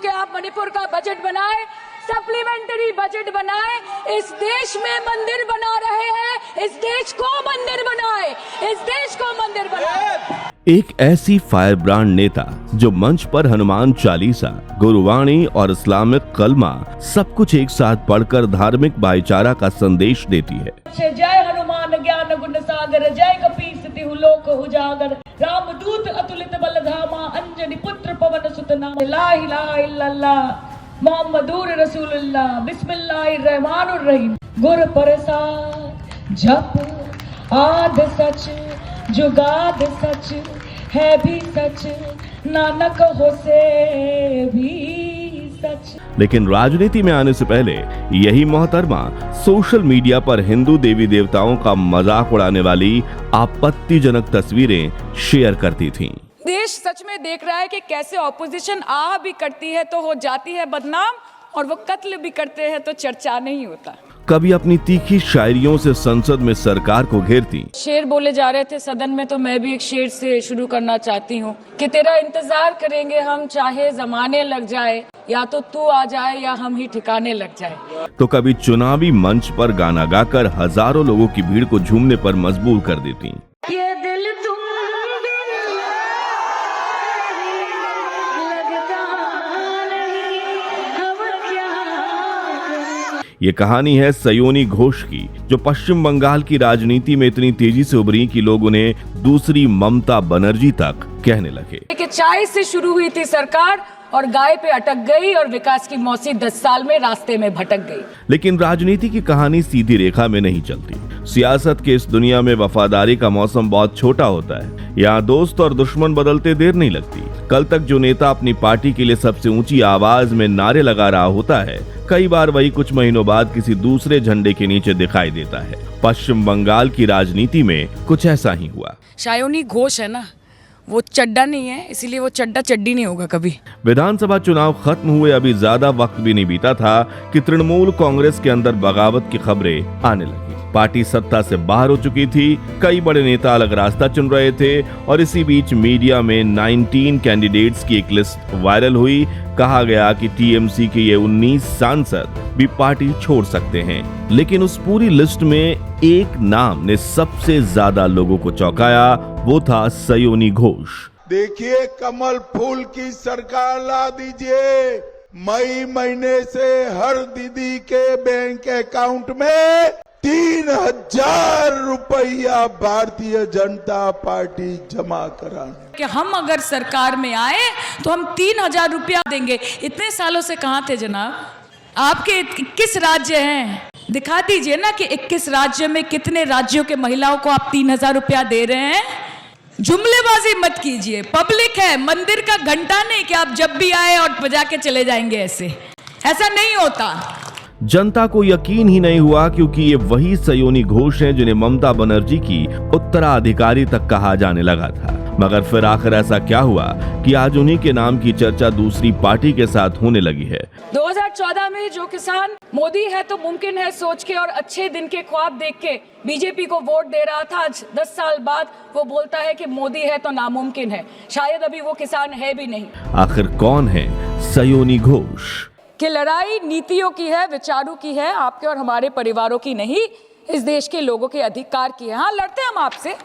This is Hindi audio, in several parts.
कि आप मणिपुर का बजट बनाए, सप्लीमेंट्री बजट बनाए, इस देश में मंदिर बना रहे हैं, इस देश को मंदिर बनाए, इस देश को मंदिर बनाए। एक ऐसी फायर ब्रांड नेता जो मंच पर हनुमान चालीसा, गुरुवाणी और इस्लामिक कलमा सब कुछ एक साथ पढ़कर धार्मिक भाईचारा का संदेश देती है। जय हनुमान ज्ञान गुण सागर, जय कपीस तिहु लोक उजागर, रामदूत अतुलित बल धामा, अंजनी पुत्र पवन सुत नामा, ला इलाहा इल्लल्लाह मोहम्मदुर रसूलुल्लाह, बिस्मिल्लाहिर्रहमानुर रहीम। गुर प्रसाद जप आद सच, जुगाद सच है भी सच, नानक होसे भी सच। लेकिन राजनीति में आने से पहले यही मोहतरमा सोशल मीडिया पर हिंदू देवी देवताओं का मजाक उड़ाने वाली आपत्तिजनक तस्वीरें शेयर करती थीं। देश सच में देख रहा है कि कैसे ऑपोजिशन आ भी करती है तो हो जाती है बदनाम, और वो कत्ल भी करते हैं तो चर्चा नहीं होता। कभी अपनी तीखी शायरियों से संसद में सरकार को घेरती। शेर बोले जा रहे थे सदन में, तो मैं भी एक शेर से शुरू करना चाहती हूँ कि तेरा इंतजार करेंगे हम, चाहे जमाने लग जाए, या तो तू आ जाए या हम ही ठिकाने लग जाए। तो कभी चुनावी मंच पर गाना गाकर हजारों लोगों की भीड़ को झूमने पर मजबूर कर देती। ये दिल तुम बिन लगता नहीं, अब क्या करें। ये कहानी है सयोनी घोष की, जो पश्चिम बंगाल की राजनीति में इतनी तेजी से उभरी कि लोग उन्हें दूसरी ममता बनर्जी तक कहने लगे। कि चाय से शुरू हुई थी सरकार और गाय पे अटक गई, और विकास की मौसी 10 साल में रास्ते में भटक गई। लेकिन राजनीति की कहानी सीधी रेखा में नहीं चलती। सियासत के इस दुनिया में वफादारी का मौसम बहुत छोटा होता है। यहाँ दोस्त और दुश्मन बदलते देर नहीं लगती। कल तक जो नेता अपनी पार्टी के लिए सबसे ऊंची आवाज में नारे लगा रहा होता है, कई बार वही कुछ महीनों बाद किसी दूसरे झंडे के नीचे दिखाई देता है। पश्चिम बंगाल की राजनीति में कुछ ऐसा ही हुआ। सयोनी घोष है ना, वो चड्डा नहीं है, इसीलिए वो चड्डा चड्डी नहीं होगा कभी। विधानसभा चुनाव खत्म हुए अभी ज्यादा वक्त भी नहीं बीता था कि तृणमूल कांग्रेस के अंदर बगावत की खबरें आने लगी। पार्टी सत्ता से बाहर हो चुकी थी, कई बड़े नेता अलग रास्ता चुन रहे थे, और इसी बीच मीडिया में 19 कैंडिडेट्स की एक लिस्ट वायरल हुई। कहा गया कि टीएमसी के ये 19 सांसद भी पार्टी छोड़ सकते हैं। लेकिन उस पूरी लिस्ट में एक नाम ने सबसे ज्यादा लोगों को चौंकाया, वो था सयोनी घोष। देखिए, कमल फूल की सरकार ला दीजिए। मई महीने से हर दीदी के बैंक अकाउंट में 3000 रुपया भारतीय जनता पार्टी जमा कराने। कि हम अगर सरकार में आए तो हम 3000 रुपया देंगे। इतने सालों से कहाँ थे जनाब? आपके 21 राज्य हैं, दिखा दीजिए ना कि 21 राज्य में कितने राज्यों के महिलाओं को आप 3000 रुपया दे रहे हैं। जुमलेबाजी मत कीजिए, पब्लिक है, मंदिर का घंटा नहीं कि आप जब भी आए और बजा के चले जाएंगे। ऐसा नहीं होता। जनता को यकीन ही नहीं हुआ, क्योंकि ये वही सयोनी घोष हैं जिन्हें ममता बनर्जी की उत्तराधिकारी तक कहा जाने लगा था। मगर फिर आखिर ऐसा क्या हुआ कि आज उन्हीं के नाम की चर्चा दूसरी पार्टी के साथ होने लगी है। 2014 में जो किसान मोदी है तो मुमकिन है सोच के और अच्छे दिन के ख्वाब देख के बीजेपी को वोट दे रहा था, आज 10 साल बाद वो बोलता है कि मोदी है तो नामुमकिन है। शायद अभी वो किसान है भी नहीं। आखिर कौन है सयोनी घोष? कि लड़ाई नीतियों की है, विचारों की है, आपके और हमारे परिवारों की नहीं, इस देश के लोगों के अधिकार की है। हाँ, लड़ते हैं हम आपसे,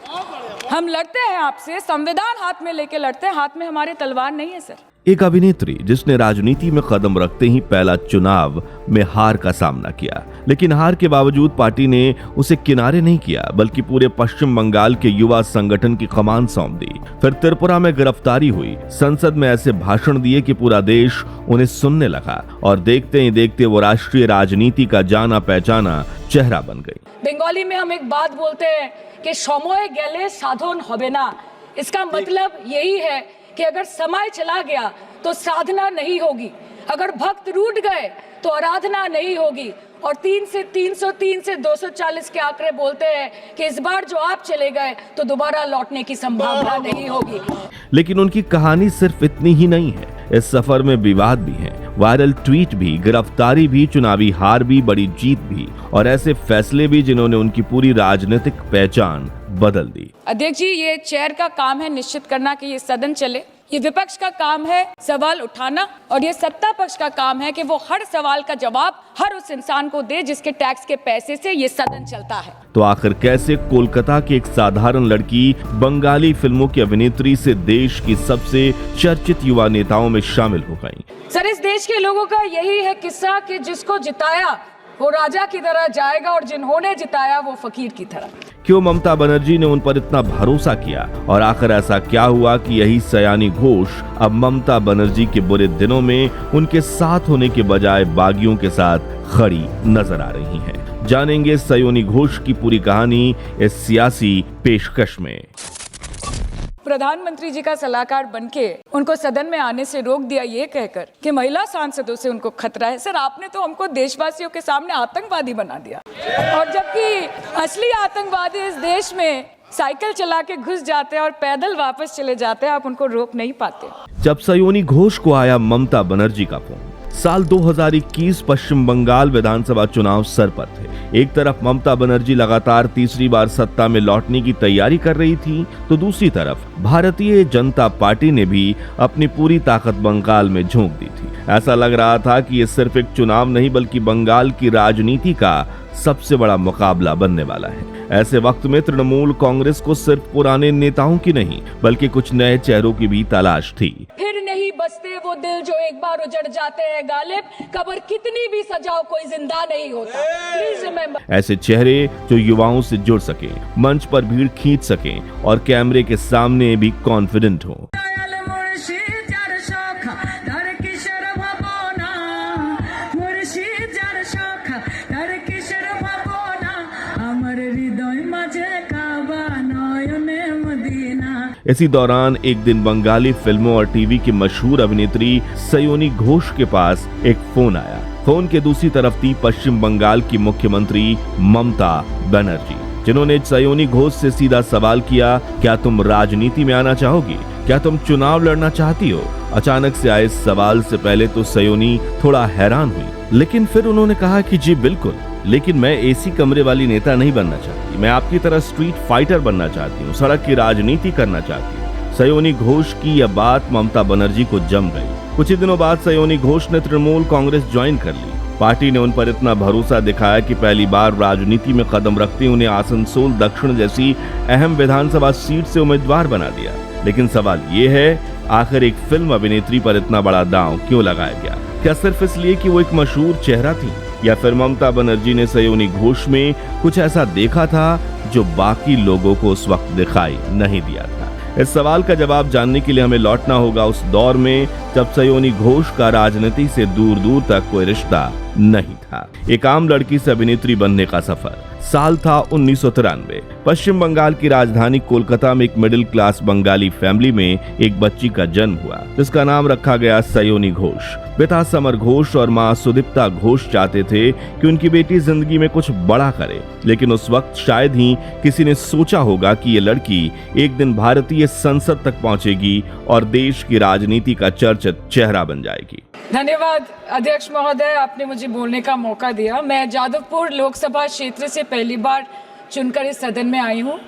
हम लड़ते हैं आपसे, संविधान हाथ में लेके लड़ते हैं, हाथ में हमारे तलवार नहीं है सर। एक अभिनेत्री जिसने राजनीति में कदम रखते ही पहला चुनाव में हार का सामना किया, लेकिन हार के बावजूद पार्टी ने उसे किनारे नहीं किया, बल्कि पूरे पश्चिम बंगाल के युवा संगठन की कमान सौंप दी। फिर त्रिपुरा में गिरफ्तारी हुई, संसद में ऐसे भाषण दिए कि पूरा देश उन्हें सुनने लगा, और देखते ही देखते वो राष्ट्रीय राजनीति का जाना पहचाना चेहरा बन गई। बंगाली में हम एक बात बोलते हैं कि समय गेले साधन होबे ना। इसका मतलब यही है कि अगर समय चला गया तो साधना नहीं होगी, अगर भक्त रूठ गए तो आराधना नहीं होगी। और 3 से 303 से 240 के आंकड़े बोलते हैं कि इस बार जो आप चले गए तो दोबारा लौटने की संभावना नहीं होगी। लेकिन उनकी कहानी सिर्फ इतनी ही नहीं है। इस सफर में विवाद भी है, वायरल ट्वीट भी, गिरफ्तारी भी, चुनावी हार भी, बड़ी जीत भी, और ऐसे फैसले भी जिन्होंने उनकी पूरी राजनीतिक पहचान बदल दी। अध्यक्ष जी, ये चेयर का काम है निश्चित करना कि ये सदन चले। ये विपक्ष का काम है सवाल उठाना, और ये सत्ता पक्ष का काम है कि वो हर सवाल का जवाब हर उस इंसान को दे जिसके टैक्स के पैसे से ये सदन चलता है। तो आखिर कैसे कोलकाता की एक साधारण लड़की बंगाली फिल्मों की अभिनेत्री से देश की सबसे चर्चित युवा नेताओं में शामिल हो गई? सर, इस देश के लोगों का यही है किस्सा कि जिसको जिताया वो राजा की तरह जाएगा और जिन्होंने जिताया वो फकीर की तरह। क्यों ममता बनर्जी ने उन पर इतना भरोसा किया, और आखिर ऐसा क्या हुआ कि यही सयानी घोष अब ममता बनर्जी के बुरे दिनों में उनके साथ होने के बजाय बागियों के साथ खड़ी नजर आ रही हैं? जानेंगे सयोनी घोष की पूरी कहानी इस सियासी पेशकश में। प्रधानमंत्री जी का सलाहकार बनके उनको सदन में आने से रोक दिया ये कहकर कि महिला सांसदों से उनको खतरा है। सर, आपने तो हमको देशवासियों के सामने आतंकवादी बना दिया, और जबकि असली आतंकवादी इस देश में साइकिल चला के घुस जाते हैं और पैदल वापस चले जाते हैं, आप उनको रोक नहीं पाते। जब सयोनी घोष को आया ममता बनर्जी का फोन, साल 2021 पश्चिम बंगाल विधानसभा चुनाव सर पर थे। एक तरफ ममता बनर्जी लगातार तीसरी बार सत्ता में लौटने की तैयारी कर रही थी, तो दूसरी तरफ भारतीय जनता पार्टी ने भी अपनी पूरी ताकत बंगाल में झोंक दी थी। ऐसा लग रहा था कि ये सिर्फ एक चुनाव नहीं बल्कि बंगाल की राजनीति का सबसे बड़ा मुकाबला बनने वाला है। ऐसे वक्त में तृणमूल कांग्रेस को सिर्फ पुराने नेताओं की नहीं बल्कि कुछ नए चेहरों की भी तलाश थी। फिर नहीं बसते वो दिल जो एक बार उजड़ जाते हैं गालिब, कब्र कितनी भी सजाओ कोई जिंदा नहीं होता। Please remember. ऐसे चेहरे जो युवाओं से जुड़ सके, मंच पर भीड़ खींच सके और कैमरे के सामने भी कॉन्फिडेंट हो। इसी दौरान एक दिन बंगाली फिल्मों और टीवी की मशहूर अभिनेत्री सयोनी घोष के पास एक फोन आया। फोन के दूसरी तरफ थी पश्चिम बंगाल की मुख्यमंत्री ममता बनर्जी, जिन्होंने सयोनी घोष से सीधा सवाल किया, क्या तुम राजनीति में आना चाहोगी? क्या तुम चुनाव लड़ना चाहती हो? अचानक से आए सवाल से पहले तो सयोनी थोड़ा हैरान हुई, लेकिन फिर उन्होंने कहा कि जी बिल्कुल, लेकिन मैं एसी कमरे वाली नेता नहीं बनना चाहती। मैं आपकी तरह स्ट्रीट फाइटर बनना चाहती हूँ, सड़क की राजनीति करना चाहती हूँ। सयोनी घोष की यह बात ममता बनर्जी को जम गई। कुछ ही दिनों बाद सयोनी घोष ने तृणमूल कांग्रेस ज्वाइन कर ली। पार्टी ने उन पर इतना भरोसा दिखाया कि पहली बार राजनीति में कदम रखते उन्हें आसनसोल दक्षिण जैसी अहम विधानसभा सीट से उम्मीदवार बना दिया। लेकिन सवाल ये है, आखिर एक फिल्म अभिनेत्री पर इतना बड़ा दांव क्यों लगाया गया? क्या सिर्फ इसलिए कि वो एक मशहूर चेहरा थी, या फिर ममता बनर्जी ने सयोनी घोष में कुछ ऐसा देखा था जो बाकी लोगों को उस वक्त दिखाई नहीं दिया था? इस सवाल का जवाब जानने के लिए हमें लौटना होगा उस दौर में जब सयोनी घोष का राजनीति से दूर दूर तक कोई रिश्ता नहीं था। एक आम लड़की से अभिनेत्री बनने का सफर। साल था 1993। पश्चिम बंगाल की राजधानी कोलकाता में एक मिडिल क्लास बंगाली फैमिली में एक बच्ची का जन्म हुआ, जिसका नाम रखा गया सयोनी घोष। पिता समर घोष और मां सुदीप्ता घोष चाहते थे कि उनकी बेटी जिंदगी में कुछ बड़ा करे, लेकिन उस वक्त शायद ही किसी ने सोचा होगा कि ये लड़की एक दिन भारतीय संसद तक पहुंचेगी और देश की राजनीति का चर्चित चेहरा बन जाएगी। धन्यवाद अध्यक्ष महोदय, आपने मुझे बोलने का मौका दिया। मैं जादवपुर लोकसभा क्षेत्र से पहली बार चुनकर इस सदन में आई हूँ।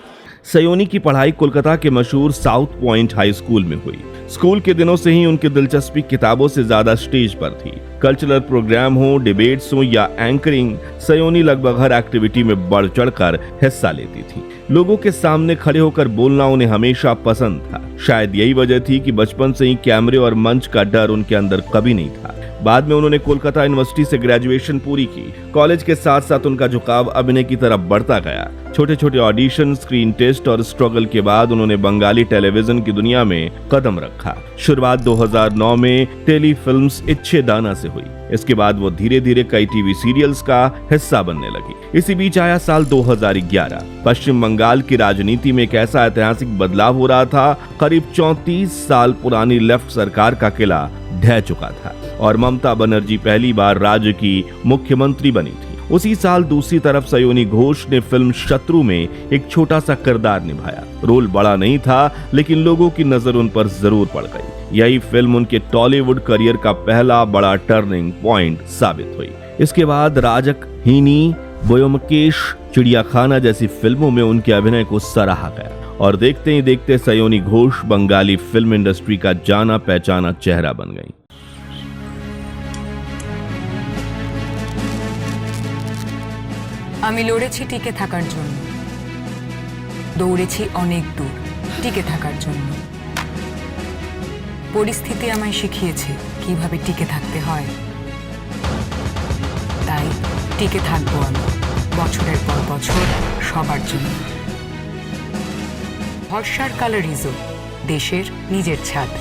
सयोनी की पढ़ाई कोलकाता के मशहूर साउथ पॉइंट हाई स्कूल में हुई। स्कूल के दिनों से ही उनकी दिलचस्पी किताबों से ज्यादा स्टेज पर थी। कल्चरल प्रोग्राम हो, डिबेट्स हो या एंकरिंग, सयोनी लगभग हर एक्टिविटी में बढ़ चढ़कर हिस्सा लेती थी। लोगों के सामने खड़े होकर बोलना उन्हें हमेशा पसंद था। शायद यही वजह थी कि बचपन से ही कैमरे और मंच का डर उनके अंदर कभी नहीं था। बाद में उन्होंने कोलकाता यूनिवर्सिटी से ग्रेजुएशन पूरी की। कॉलेज के साथ साथ उनका झुकाव अभिनय की तरफ बढ़ता गया। छोटे छोटे ऑडिशन, स्क्रीन टेस्ट और स्ट्रगल के बाद उन्होंने बंगाली टेलीविजन की दुनिया में कदम रखा। शुरुआत 2009 में टेली फिल्म्स इच्छे दाना से हुई। इसके बाद वो धीरे धीरे कई टीवी सीरियल्स का हिस्सा बनने लगी। इसी बीच आया साल 2011। पश्चिम बंगाल की राजनीति में एक ऐसा ऐतिहासिक बदलाव हो रहा था। करीब 34 साल पुरानी लेफ्ट सरकार का किला ढह चुका था और ममता बनर्जी पहली बार राज्य की मुख्यमंत्री बनी थी। उसी साल दूसरी तरफ सयोनी घोष ने फिल्म शत्रु में एक छोटा सा किरदार निभाया। रोल बड़ा नहीं था, लेकिन लोगों की नजर उन पर जरूर पड़ गई। यही फिल्म उनके टॉलीवुड करियर का पहला बड़ा टर्निंग पॉइंट साबित हुई। इसके बाद राजक, हीनी, बोयोमकेश, चिड़ियाखाना जैसी फिल्मों में उनके अभिनय को सराहा गया और देखते ही देखते सयोनी घोष बंगाली फिल्म इंडस्ट्री का जाना पहचाना चेहरा बन गई। আমি লড়েছি টিকে থাকার জন্য, দৌড়েছি অনেক দূর টিকে থাকার জন্য। পরিস্থিতি আমায় শিখিয়েছে কিভাবে টিকে থাকতে হয়, তাই টিকে থাকবো আমি বছরের পর বছর সবার জন্য। ভরসার কালারিজো, দেশের নিজের ছাদ।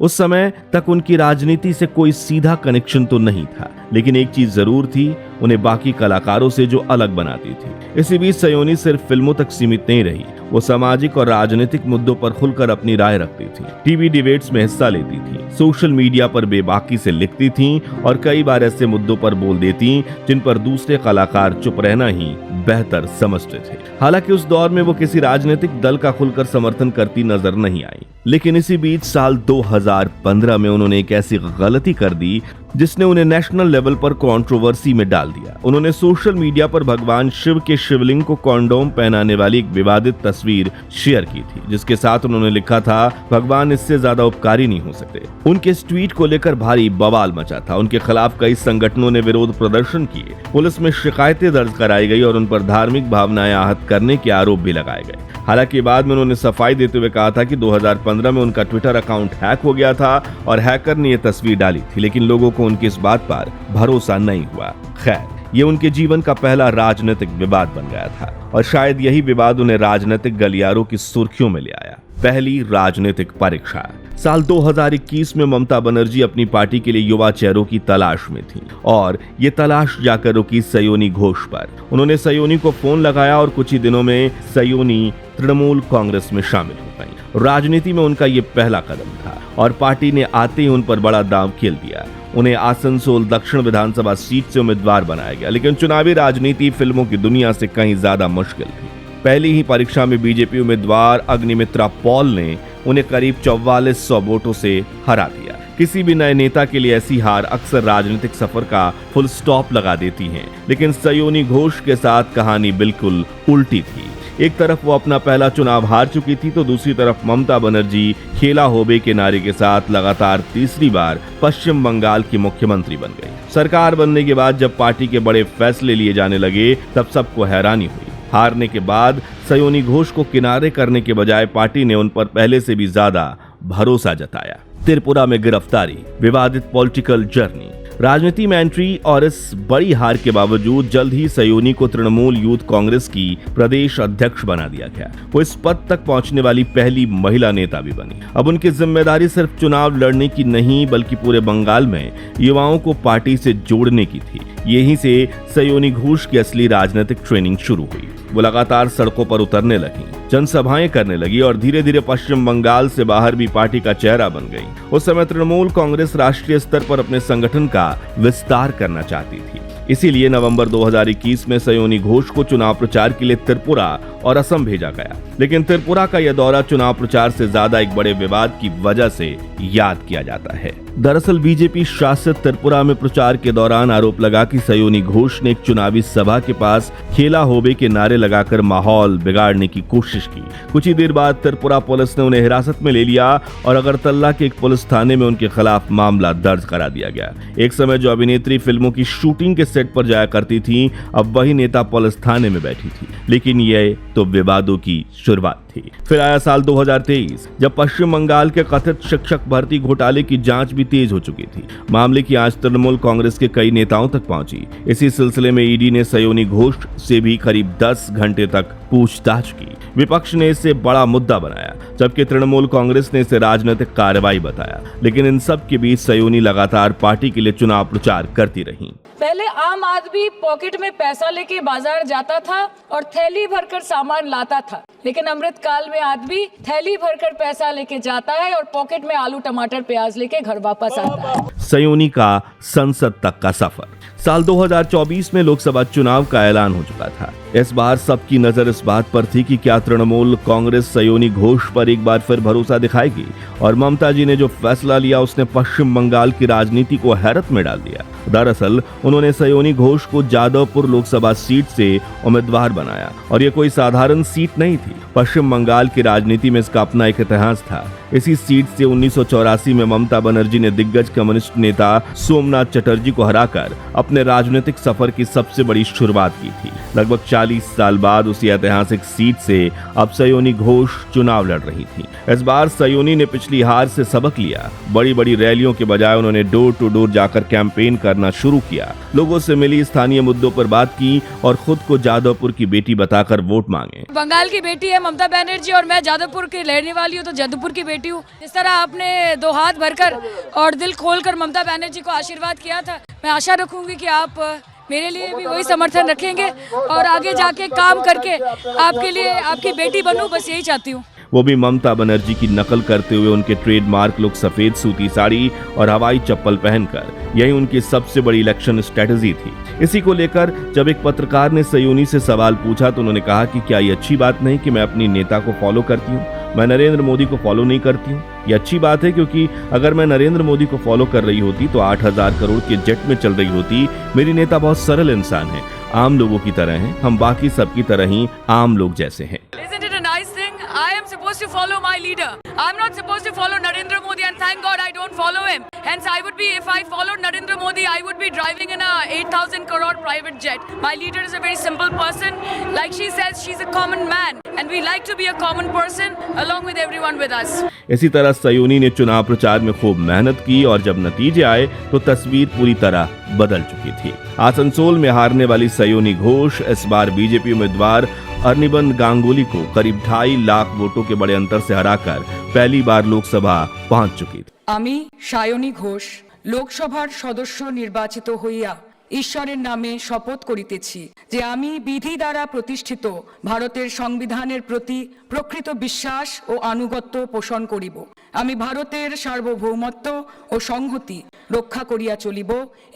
उस समय तक उनकी राजनीति से कोई सीधा कनेक्शन तो नहीं था, लेकिन एक चीज जरूर थी, उन्हें बाकी कलाकारों से जो अलग बनाती थी। इसी बीच सयोनी सिर्फ फिल्मों तक सीमित नहीं रही, वो सामाजिक और राजनीतिक मुद्दों पर खुलकर अपनी राय रखती थी, टीवी डिबेट्स में हिस्सा लेती थी, सोशल मीडिया पर बेबाकी से लिखती थी और कई बार ऐसे मुद्दों पर बोल देती जिन पर दूसरे कलाकार चुप रहना ही बेहतर समझते थे। हालांकि उस दौर में वो किसी राजनीतिक दल का खुलकर समर्थन करती नजर नहीं आई, लेकिन इसी बीच साल 2015 में उन्होंने एक ऐसी गलती कर दी जिसने उन्हें नेशनल लेवल पर कंट्रोवर्सी में डाल दिया। उन्होंने सोशल मीडिया पर भगवान शिव के शिवलिंग को कॉन्डोम पहनाने वाली एक विवादित तस्वीर शेयर की थी, जिसके साथ उन्होंने लिखा था, भगवान इससे ज्यादा उपकारी नहीं हो सकते। उनके इस ट्वीट को लेकर भारी बवाल मचा था। उनके खिलाफ कई संगठनों ने विरोध प्रदर्शन किए, पुलिस में शिकायतें दर्ज कराई गई और उन पर धार्मिक भावनाएं आहत करने के आरोप भी लगाए गए। हालांकि बाद में उन्होंने सफाई देते हुए कहा था कि 2015 में उनका ट्विटर अकाउंट हैक हो गया था और हैकर ने यह तस्वीर डाली थी, लेकिन लोगों को उनकी इस बात पर भरोसा नहीं हुआ। खैर, ये उनके जीवन का पहला राजनीतिक विवाद बन गया था और शायद यही विवाद उन्हें राजनीतिक गलियारों की सुर्खियों में ले आया। पहली राजनीतिक परीक्षा। साल 2021 में ममता बनर्जी अपनी पार्टी के लिए युवा चेहरों की तलाश में थी और ये तलाश जाकर रुकी सयोनी घोष पर। उन्होंने सयोनी को फोन लगाया और कुछ ही दिनों में सयोनी तृणमूल कांग्रेस में शामिल हो गई। राजनीति में उनका ये पहला कदम था और पार्टी ने आते ही उन पर बड़ा दांव खेल दिया। उन्हें आसनसोल दक्षिण विधानसभा सीट से उम्मीदवार बनाया गया, लेकिन चुनावी राजनीति फिल्मों की दुनिया से कहीं ज्यादा मुश्किल थी। पहली ही परीक्षा में बीजेपी उम्मीदवार अग्निमित्रा पॉल ने उन्हें करीब 4400 वोटों से हरा दिया। किसी भी नए नेता के लिए ऐसी हार अक्सर राजनीतिक सफर का फुल स्टॉप लगा देती हैं, लेकिन सयोनी घोष के साथ कहानी बिल्कुल उल्टी थी। एक तरफ वो अपना पहला चुनाव हार चुकी थी, तो दूसरी तरफ ममता बनर्जी खेला होबे के नारे के साथ लगातार तीसरी बार पश्चिम बंगाल की मुख्यमंत्री बन गई। सरकार बनने के बाद जब पार्टी के बड़े फैसले लिए जाने लगे, तब सबको हैरानी हुई। हारने के बाद सयोनी घोष को किनारे करने के बजाय पार्टी ने उन पर पहले से भी ज्यादा भरोसा जताया। त्रिपुरा में गिरफ्तारी, विवादित पॉलिटिकल जर्नी, राजनीति में एंट्री और इस बड़ी हार के बावजूद जल्द ही सयोनी को तृणमूल यूथ कांग्रेस की प्रदेश अध्यक्ष बना दिया गया। वो इस पद तक पहुंचने वाली पहली महिला नेता भी बनी। अब उनकी जिम्मेदारी सिर्फ चुनाव लड़ने की नहीं, बल्कि पूरे बंगाल में युवाओं को पार्टी से जोड़ने की थी। यहीं से सयोनी घोष की असली राजनीतिक ट्रेनिंग शुरू हुई। वो लगातार सड़कों पर उतरने लगी, जनसभाएं करने लगी और धीरे धीरे पश्चिम बंगाल से बाहर भी पार्टी का चेहरा बन गई। उस समय तृणमूल कांग्रेस राष्ट्रीय स्तर पर अपने संगठन का विस्तार करना चाहती थी। इसीलिए नवंबर 2021 में सयोनी घोष को चुनाव प्रचार के लिए त्रिपुरा और असम भेजा गया, लेकिन त्रिपुरा का यह दौरा चुनाव प्रचार से ज्यादा एक बड़े विवाद की वजह से याद किया जाता है। दरअसल बीजेपी शासित त्रिपुरा में प्रचार के दौरान आरोप लगा कि सयोनी घोष ने एक चुनावी सभा के पास खेला होबे के नारे लगाकर माहौल बिगाड़ने की कोशिश की। कुछ ही देर बाद त्रिपुरा पुलिस ने उन्हें हिरासत में ले लिया और अगरतला के एक पुलिस थाने में उनके खिलाफ मामला दर्ज करा दिया गया। एक समय जो अभिनेत्री फिल्मों की शूटिंग के सेट पर जाया करती थी, अब वही नेता पुलिस थाने में बैठी थी। लेकिन यह तो विवादों की शुरुआत थी। फिर आया साल 2023, जब पश्चिम बंगाल के कथित शिक्षक भर्ती घोटाले की जांच भी तेज हो चुकी थी। मामले की आंच तृणमूल कांग्रेस के कई नेताओं तक पहुंची। इसी सिलसिले में ईडी ने सयोनी घोष से भी करीब 10 घंटे तक पूछताछ की। विपक्ष ने इसे बड़ा मुद्दा बनाया, जबकि तृणमूल कांग्रेस ने इसे राजनीतिक कार्रवाई बताया। लेकिन इन सब के बीच सयोनी लगातार पार्टी के लिए चुनाव प्रचार करती रही। पहले आम आदमी पॉकेट में पैसा लेके बाजार जाता था और थैली भरकर सामान लाता था, लेकिन अमृतकाल में आदमी थैली भरकर पैसा लेके जाता है और पॉकेट में आलू टमाटर प्याज लेके घर वापस आता है। सयोनी का संसद तक का सफर। साल 2024 में लोकसभा चुनाव का ऐलान हो चुका था। इस बार सबकी नजर इस बात पर थी कि क्या तृणमूल कांग्रेस सयोनी घोष पर एक बार फिर भरोसा दिखाएगी, और ममता जी ने जो फैसला लिया उसने पश्चिम बंगाल की राजनीति को हैरत में डाल दिया। दरअसल उन्होंने सयोनी घोष को जादवपुर लोकसभा सीट से उम्मीदवार बनाया और ये कोई साधारण सीट नहीं थी। थी। पश्चिम बंगाल की राजनीति में इसका अपना एक इतिहास था। इसी सीट से 1984 में ममता बनर्जी ने दिग्गज कम्युनिस्ट नेता सोमनाथ चटर्जी को हराकर अपने राजनीतिक सफर की सबसे बड़ी शुरुआत की थी। लगभग 40 साल बाद उसी ऐतिहासिक सीट से अब सयोनी घोष चुनाव लड़ रही थी। इस बार सयोनी ने पिछली हार से सबक लिया। बड़ी बड़ी रैलियों के बजाय उन्होंने डोर टू डोर जाकर कैंपेन करना शुरू किया, लोगों से मिली, स्थानीय मुद्दों पर बात की और खुद को जादवपुर की बेटी बताकर वोट मांगे। बंगाल की बेटी है ममता बनर्जी और मैं जादवपुर की रहने वाली हूँ, तो जादवपुर की बेटी हूँ। इस तरह आपने दो हाथ भरकर और दिल खोलकर ममता बनर्जी को आशीर्वाद किया था। मैं आशा रखूंगी कि आप मेरे लिए भी वही समर्थन रखेंगे और आगे जाके काम करके आपके लिए आपकी बेटी बनूं, बस यही चाहती हूँ। वो भी ममता बनर्जी की नकल करते हुए उनके ट्रेडमार्क लुक सफेद सूती साड़ी और हवाई चप्पल पहनकर। यही उनकी सबसे बड़ी इलेक्शन स्ट्रेटजी थी। इसी को लेकर जब एक पत्रकार ने सयोनी से सवाल पूछा तो उन्होंने कहा कि क्या ये अच्छी बात नहीं कि मैं अपनी नेता को फॉलो करती हूँ, मैं नरेंद्र मोदी को फॉलो नहीं करती हूँ। ये अच्छी बात है क्योंकि अगर मैं नरेंद्र मोदी को फॉलो कर रही होती तो 8,000 करोड़ के जेट में चल रही होती। मेरी नेता बहुत सरल इंसान है, आम लोगों की तरह हैं, हम बाकी सबकी तरह ही आम लोग जैसे हैं। Isn't it a nice thing? I am supposed to follow my leader. I'm not supposed to follow Narendra Modi, and thank God I don't follow him. Hence, I would be, if I followed Narendra Modi, I would be driving in a 8,000 crore private jet. My leader is a very simple person. Like she says, she's a common man, and we like to be a common person along with everyone with us. इसी तरह सयोनी ने चुनाव प्रचार में खूब मेहनत की और जब नतीजे आए तो तस्वीर पूरी तरह बदल चुकी थी। आसनसोल में हारने वाली सयोनी घोष इस बार बीजेपी उम्मीदवार अरनिबन गांगुली को करीब 2.5 लाख वोटों के बड़े अंतर से हराकर पहली बार लोकसभा पहुंच चुकी थी। আমি সায়নী ঘোষ লোকসভার সদস্য নির্বাচিত হইয়া ঈশ্বরের নামে শপথ করিতেছি যে আমি বিধি দ্বারা প্রতিষ্ঠিত ভারতের সংবিধানের প্রতি প্রকৃত বিশ্বাস ও আনুগত্য পোষণ করিব। আমি ভারতের সার্বভৌমত্ব ও সংহতি রক্ষা করিয়া চলিব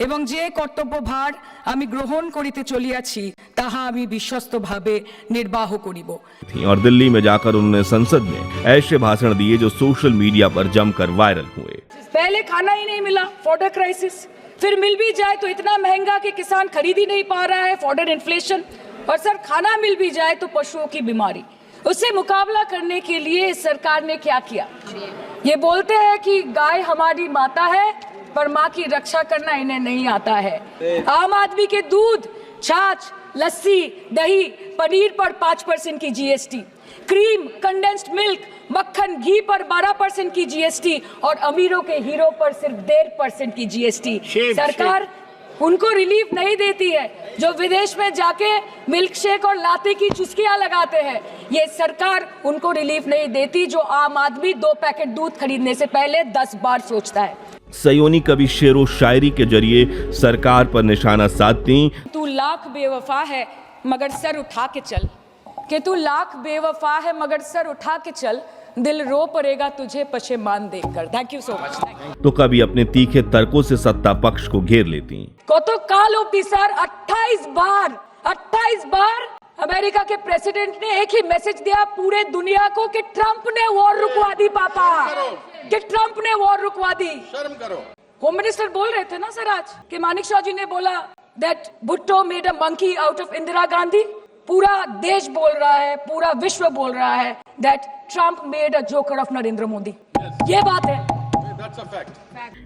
এবং যে কর্তব্যভার আমি গ্রহণ করিতে চলিয়াছি তাহা আমি বিশ্বস্তভাবে নির্বাহ করিব। और दिल्ली में जाकर उन्होंने संसद में ऐसे भाषण दिए जो सोशल मीडिया पर जमकर वायरल हुए। पहले खाना ही नहीं मिला, फॉडर क्राइसिस, फिर मिल भी जाए तो इतना महंगा कि किसान खरीद ही नहीं पा रहा है, फॉडर इन्फ्लेशन, और सर खाना मिल भी जाए तो पशुओं की बीमारी। उससे मुकाबला करने के लिए सरकार ने क्या किया? ये बोलते हैं कि गाय हमारी माता है, पर माँ की रक्षा करना इन्हें नहीं आता है। आम आदमी के दूध, छाछ, लस्सी, दही, पनीर पर 5% की जीएसटी, क्रीम, कंडेंस्ड मिल्क, मक्खन, घी पर 12% की जीएसटी और अमीरों के हीरो पर सिर्फ 1.5% की जीएसटी। सरकार उनको रिलीफ नहीं देती है जो विदेश में जाके मिल्क शेक और लाते की चुस्कियां लगाते हैं। ये सरकार उनको रिलीफ नहीं देती जो आम आदमी 2 पैकेट दूध खरीदने से पहले 10 बार सोचता है। सयोनी कभी शेरो शायरी के जरिए सरकार पर निशाना साधती। तू लाख बेवफा है मगर सर उठा के चल, कि तू लाख बेवफा है मगर सर उठा के चल, दिल रो पड़ेगा तुझे पशेमान देखकर। Thank you so much. तो कभी अपने तीखे तर्कों से सत्ता पक्ष को घेर लेती। কত কাল অবধি স্যার 28 बार अमेरिका के प्रेसिडेंट ने एक ही मैसेज दिया पूरे दुनिया को कि ट्रंप ने वॉर रुकवा दी पापा, कि ट्रंप ने वॉर रुकवा दी। शर्म करो। होम मिनिस्टर बोल रहे थे ना सर आज कि मानिक शाह जी ने बोला that Bhutto made a monkey out of Indira Gandhi. पूरा देश बोल रहा है, पूरा विश्व बोल रहा है that Trump made a joker of Narendra Modi. ये बात है।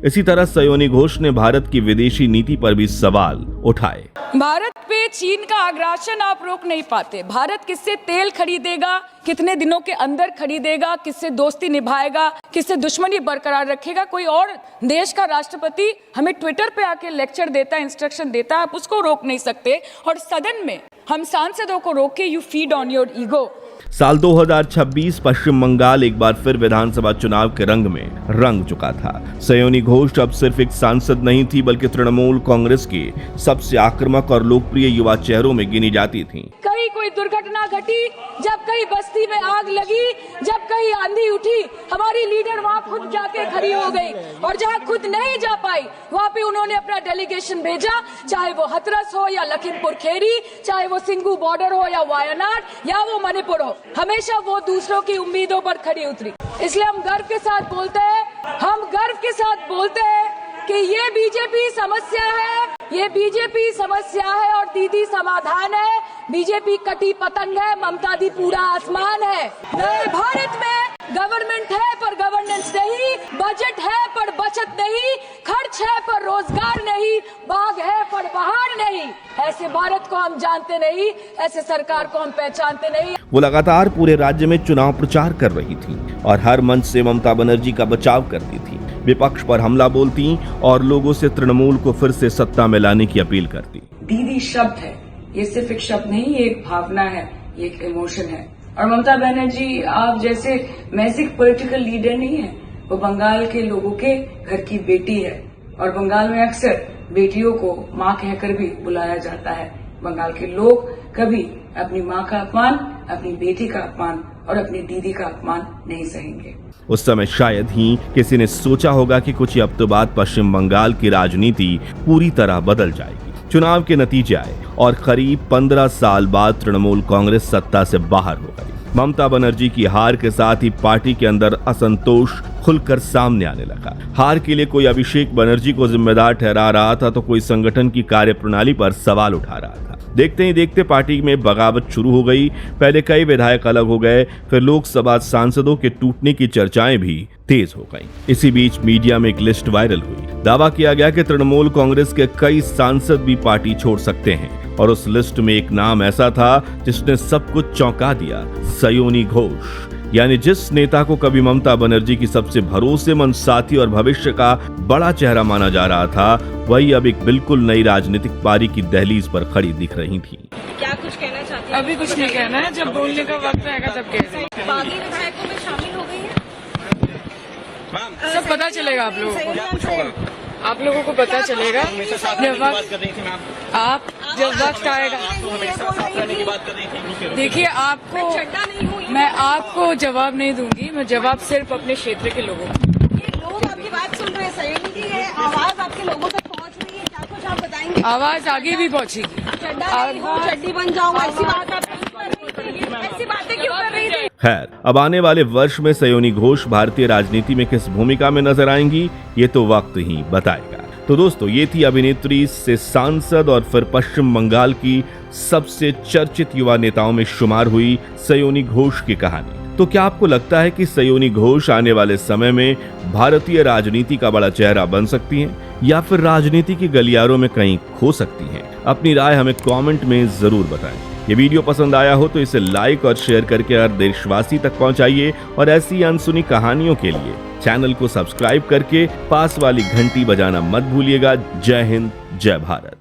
इसी तरह सयोनी घोष ने भारत की विदेशी नीति पर भी सवाल उठाए। भारत पे चीन का आग्रासन आप रोक नहीं पाते। भारत किससे तेल खरीदेगा, कितने दिनों के अंदर खरीदेगा, किससे दोस्ती निभाएगा, किससे दुश्मनी बरकरार रखेगा, कोई और देश का राष्ट्रपति हमें ट्विटर पे आके लेक्चर देता है, इंस्ट्रक्शन देता है, आप उसको रोक नहीं सकते। और सदन में हम सांसदों को रोके, you feed on your ego. साल 2026 पश्चिम बंगाल एक बार फिर विधानसभा चुनाव के रंग में रंग चुका था। सयोनी घोष अब सिर्फ एक सांसद नहीं थी बल्कि तृणमूल कांग्रेस की सबसे आक्रामक और लोकप्रिय युवा चेहरों में गिनी जाती थी। कहीं कोई दुर्घटना घटी, जब कहीं बस्ती में आग लगी, जब कहीं आंधी उठी, हमारी लीडर वहाँ खुद जाके खड़ी हो गई। और जहाँ खुद नहीं जा पाई वहाँ पे उन्होंने अपना डेलीगेशन भेजा, चाहे वो हथरस हो या लखीमपुर खेरी, चाहे वो सिंगू बॉर्डर हो या वायनाड या वो मणिपुर हो, हमेशा वो दूसरों की उम्मीदों पर खड़ी उतरी। इसलिए हम गर्व के साथ बोलते हैं कि ये बीजेपी समस्या है, ये बीजेपी समस्या है और दीदी समाधान है। बीजेपी कटी पतंग है, ममता दी पूरा आसमान है। नए भारत में गवर्नमेंट है पर गवर्नेंस नहीं, बजट है पर बचत नहीं, खर्च है पर रोजगार नहीं, बाग है पर बहार नहीं। ऐसे भारत को हम जानते नहीं, ऐसे सरकार को हम पहचानते नहीं। वो लगातार पूरे राज्य में चुनाव प्रचार कर रही थी और हर मंच से ममता बनर्जी का बचाव करती थी, विपक्ष पर हमला बोलती और लोगों से तृणमूल को फिर से सत्ता में लाने की अपील करती। दीदी शब्द है, ये सिर्फ एक शब्द नहीं, ये एक भावना है, ये एक इमोशन है। और ममता बनर्जी आप जैसे मैजिक पॉलिटिकल लीडर नहीं है, वो बंगाल के लोगों के घर की बेटी है और बंगाल में अक्सर बेटियों को माँ कहकर भी बुलाया जाता है। बंगाल के लोग कभी अपनी माँ का अपमान, अपनी बेटी का अपमान और अपनी दीदी का अपमान नहीं सहेंगे। उस समय शायद ही किसी ने सोचा होगा कि कुछ ही हफ्तों बाद पश्चिम बंगाल की राजनीति पूरी तरह बदल जाएगी। चुनाव के नतीजे आए और करीब 15 साल बाद तृणमूल कांग्रेस सत्ता से बाहर हो गई। ममता बनर्जी की हार के साथ ही पार्टी के अंदर असंतोष खुलकर सामने आने लगा। हार के लिए कोई अभिषेक बनर्जी को जिम्मेदार ठहरा रहा था तो कोई संगठन की कार्यप्रणाली पर सवाल उठा रहा था। देखते ही देखते पार्टी में बगावत शुरू हो गई। पहले कई विधायक अलग हो गए, फिर लोकसभा सांसदों के टूटने की चर्चाएं भी तेज हो गईं। इसी बीच मीडिया में एक लिस्ट वायरल हुई। दावा किया गया कि तृणमूल कांग्रेस के कई सांसद भी पार्टी छोड़ सकते हैं और उस लिस्ट में एक नाम ऐसा था जिसने सब कुछ चौंका दिया, सयोनी घोष। यानी जिस नेता को कभी ममता बनर्जी की सबसे भरोसेमंद साथी और भविष्य का बड़ा चेहरा माना जा रहा था, वही अब एक बिल्कुल नई राजनीतिक पारी की दहलीज पर खड़ी दिख रही थी। क्या कुछ कहना चाहती हैं? अभी कुछ नहीं कहना है, जब बोलने का वक्त आएगा तब कहेंगे। बागी विधायकों में शामिल हो गई हैं? सब पता चलेगा आप लोगों को, आप लोगों को पता चलेगा जब वक्त आएगा। देखिए आपको मैं आपको जवाब नहीं दूंगी, मैं जवाब सिर्फ अपने क्षेत्र के लोगों को। ये लोग आपकी बात सुन रहे हैं, सयोनी की है आवाज आपके लोगों तक पहुंच रही है, क्या कुछ आप बताएंगे? आवाज आगे भी पहुंचेगी। चड्डी बन जाऊंगा, ऐसी बात आप ऐसी बातें क्यों कर रही थी? खैर, अब आने वाले वर्ष में सयोनी घोष भारतीय राजनीति में किस भूमिका में नजर आएंगी, ये तो वक्त ही बताएगा। तो दोस्तों, ये थी अभिनेत्री से सांसद और फिर पश्चिम बंगाल की सबसे चर्चित युवा नेताओं में शुमार हुई सयोनी घोष की कहानी। तो क्या आपको लगता है कि सयोनी घोष आने वाले समय में भारतीय राजनीति का बड़ा चेहरा बन सकती हैं या फिर राजनीति की गलियारों में कहीं खो सकती हैं? अपनी राय हमें कमेंट में जरूर बताएं। ये वीडियो पसंद आया हो तो इसे लाइक और शेयर करके हर देशवासी तक पहुंचाइए और ऐसी अनसुनी कहानियों के लिए चैनल को सब्सक्राइब करके पास वाली घंटी बजाना मत भूलिएगा। जय हिंद, जय भारत।